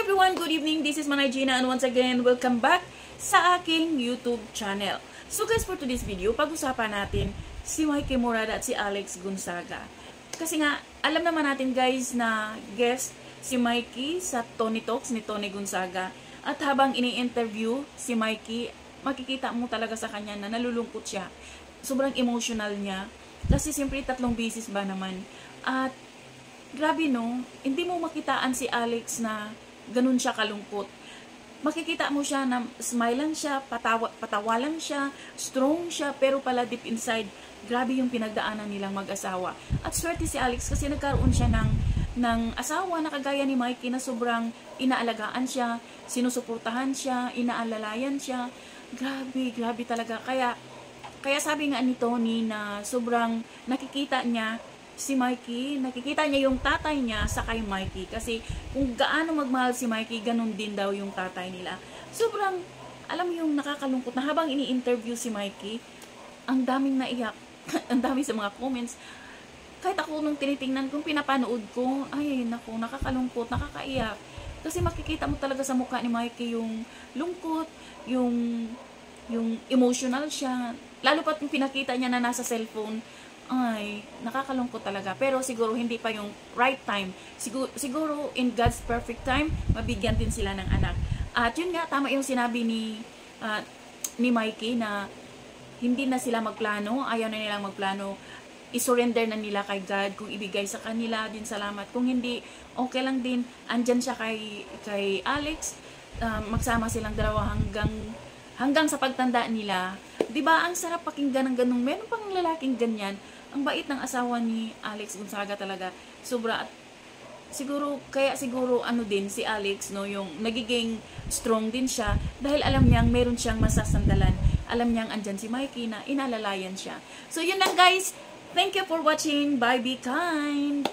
everyone! Good evening! This is Manay Gina and once again, welcome back sa aking YouTube channel. So guys, for today's video, pag-usapan natin si Mikey Morada at si Alex Gonzaga. Kasi nga, alam naman natin guys na guest si Mikey sa Tony Talks ni Tony Gonzaga. At habang ini-interview si Mikey, makikita mo talaga sa kanya na nalulungkot siya. Sobrang emotional niya. Kasi siyempre 3 bisis ba naman. At grabe no, hindi mo makitaan si Alex na ganun siya kalungkot. Makikita mo siya na smilean siya, patawalan siya, strong siya, pero pala deep inside, grabe yung pinagdaanan nilang mag-asawa. At swerte si Alex kasi nagkaroon siya ng asawa na kagaya ni Mikey na sobrang inaalagaan siya, sinusuportahan siya, inaalalayan siya. Grabe talaga. Kaya sabi nga ni Tony na sobrang nakikita niya si Mikey, nakikita niya yung tatay niya sa kay Mikey. Kasi kung gaano magmahal si Mikey, ganun din daw yung tatay nila. Sobrang, alam mo yung nakakalungkot na habang ini-interview si Mikey, ang daming naiyak, ang dami sa mga comments. Kahit ako nung tinitingnan kong pinapanood ko, ay naku, nakakalungkot, nakakaiyak. Kasi makikita mo talaga sa mukha ni Mikey yung lungkot, yung emotional siya. Lalo pat yung pinakita niya na nasa cellphone, ay, nakakalungkot talaga. Pero siguro hindi pa yung right time. Siguro in God's perfect time, mabigyan din sila ng anak. At yun nga, tama yung sinabi ni Mikey na hindi na sila magplano, ayaw na nilang magplano. I-surrender na nila kay God kung ibigay sa kanila din salamat. Kung hindi, okay lang din. Andyan siya kay Alex. Magsama silang dalawa hanggang sa pagtanda nila. 'Di ba? Ang sarap pakinggan ng ganung. Meron pang lalaking ganyan. Ang bait ng asawa ni Alex Gonzaga talaga. Sobra. Siguro ano din si Alex no, yung nagiging strong din siya dahil alam niyang meron siyang masasandalan. Alam niyang andyan si Mikey na inalalayan siya. So yun lang guys. Thank you for watching. Bye, be kind.